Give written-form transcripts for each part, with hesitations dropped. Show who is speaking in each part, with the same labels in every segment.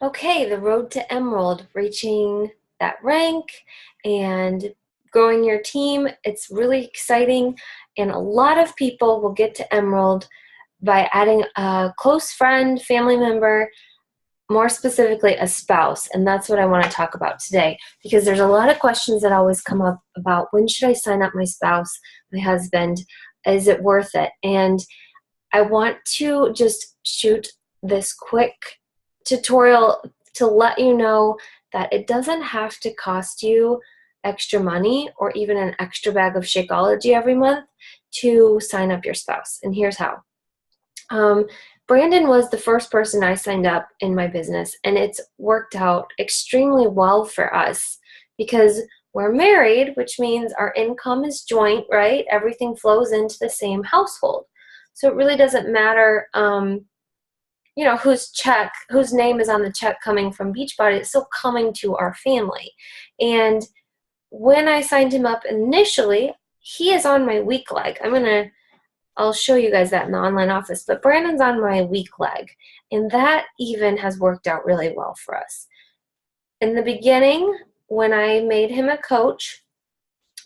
Speaker 1: Okay, the road to Emerald, reaching that rank and growing your team. It's really exciting, and a lot of people will get to Emerald by adding a close friend, family member, more specifically a spouse. And that's what I want to talk about today, because there's a lot of questions that always come up about when should I sign up my spouse, my husband? Is it worth it? And I want to just shoot this quick tutorial to let you know that it doesn't have to cost you extra money or even an extra bag of Shakeology every month to sign up your spouse. And here's how. Um, Brandon was the first person I signed up in my business, and it's worked out extremely well for us because we're married, which means our income is joint, right? Everything flows into the same household. So it really doesn't matter, whose name is on the check coming from Beachbody. It's still coming to our family. And when I signed him up initially, he is on my weak leg. I'll show you guys that in the online office, but Brandon's on my weak leg, and that even has worked out really well for us. In the beginning, when I made him a coach,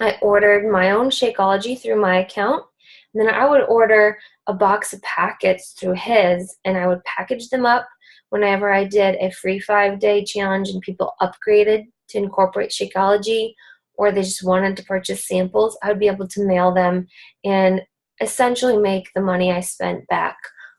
Speaker 1: I ordered my own Shakeology through my account, and then I would order a box of packets through his, and I would package them up whenever I did a free 5-day challenge and people upgraded to incorporate Shakeology, or they just wanted to purchase samples. I would be able to mail them and essentially make the money I spent back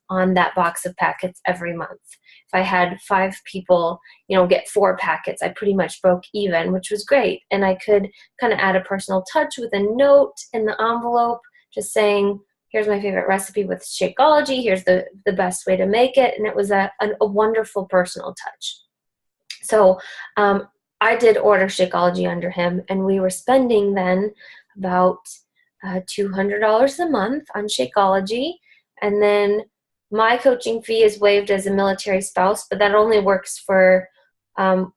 Speaker 1: on that box of packets every month. If I had 5 people, get 4 packets, I pretty much broke even, which was great. And I could kind of add a personal touch with a note in the envelope, just saying, here's my favorite recipe with Shakeology, here's the best way to make it. And it was a wonderful personal touch. So I did order Shakeology under him, and we were spending then about $200 a month on Shakeology. And then my coaching fee is waived as a military spouse, but that only works for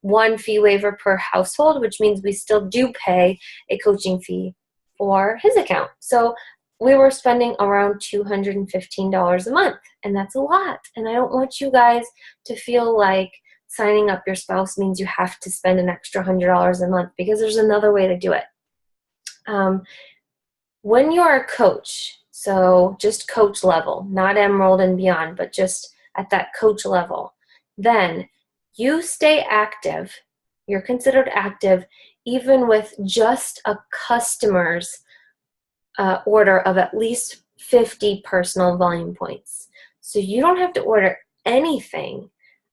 Speaker 1: one fee waiver per household, which means we still do pay a coaching fee for his account. So we were spending around $215 a month, and that's a lot. And I don't want you guys to feel like signing up your spouse means you have to spend an extra $100 a month, because there's another way to do it. When you're a coach, so just coach level, not Emerald and beyond, but just at that coach level, then you stay active. You're considered active even with just a customer's order of at least 50 personal volume points. So you don't have to order anything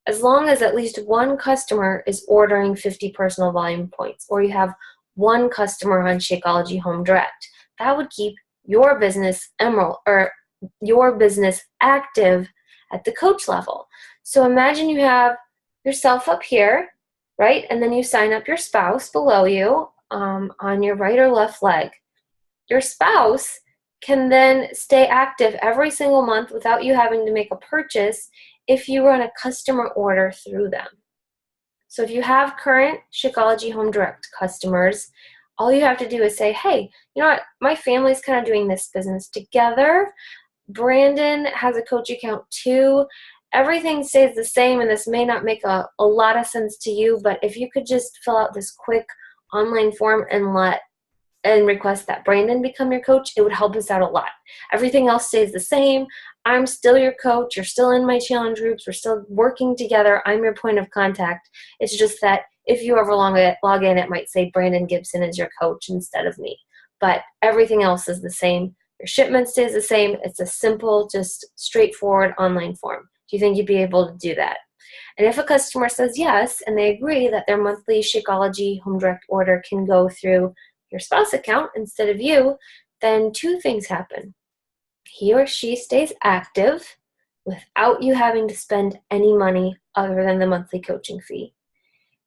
Speaker 1: as long as at least one customer is ordering 50 personal volume points, or you have one customer on Shakeology Home Direct. That would keep your business Emerald, or your business active at the coach level. So imagine you have yourself up here, right? And then you sign up your spouse below you on your right or left leg. Your spouse can then stay active every single month without you having to make a purchase if you run a customer order through them. So if you have current Shakeology Home Direct customers, all you have to do is say, hey, you know what, my family's kind of doing this business together. Brandon has a coach account too. Everything stays the same, and this may not make a lot of sense to you, but if you could just fill out this quick online form and request that Brandon become your coach, it would help us out a lot. Everything else stays the same. I'm still your coach. You're still in my challenge groups. We're still working together. I'm your point of contact. It's just that if you ever log in, it might say Brandon Gibson is your coach instead of me. But everything else is the same. Your shipment stays the same. It's a simple, just straightforward online form. Do you think you'd be able to do that? And if a customer says yes, and they agree that their monthly Shakeology Home Direct order can go through your spouse account instead of you, then 2 things happen. He or she stays active without you having to spend any money other than the monthly coaching fee.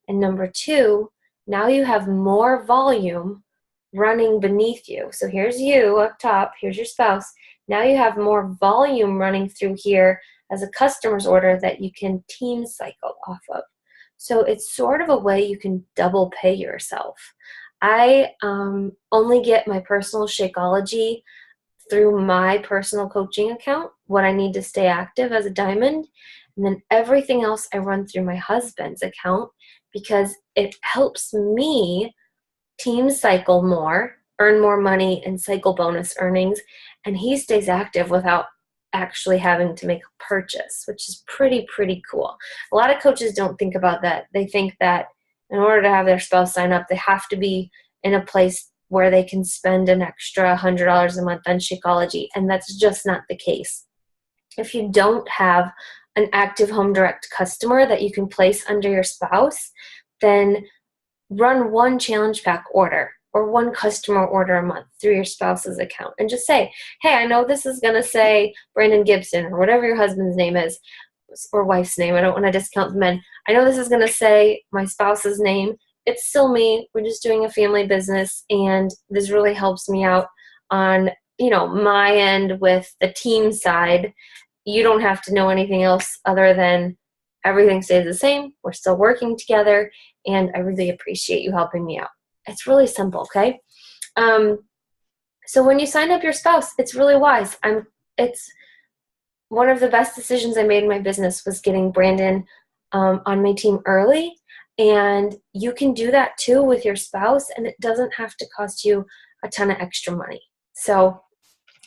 Speaker 1: And number 2, now you have more volume running beneath you. So here's you up top, here's your spouse. Now you have more volume running through here as a customer's order that you can team cycle off of. So it's sort of a way you can double pay yourself. I only get my personal Shakeology through my personal coaching account, what I need to stay active as a diamond. And then everything else I run through my husband's account because it helps me team cycle more, earn more money, and cycle bonus earnings. And he stays active without actually having to make a purchase, which is pretty cool. A lot of coaches don't think about that. They think that in order to have their spouse sign up, they have to be in a place where they can spend an extra $100 a month on Shakeology, and that's just not the case. If you don't have an active Home Direct customer that you can place under your spouse, then run one challenge pack order or one customer order a month through your spouse's account and just say, hey, I know this is going to say Brandon Gibson or whatever your husband's name is or wife's name. I don't want to discount the men. I know this is going to say my spouse's name. It's still me. We're just doing a family business, and this really helps me out on, my end with the team side. You don't have to know anything else other than everything stays the same. We're still working together, and I really appreciate you helping me out. It's really simple, okay? So when you sign up your spouse, it's really wise. It's one of the best decisions I made in my business was getting Brandon on my team early, and you can do that too with your spouse, and it doesn't have to cost you a ton of extra money. So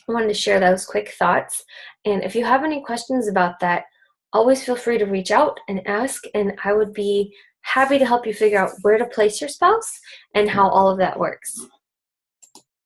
Speaker 1: I wanted to share those quick thoughts, and if you have any questions about that, always feel free to reach out and ask, and I would be happy to help you figure out where to place your spouse and how all of that works.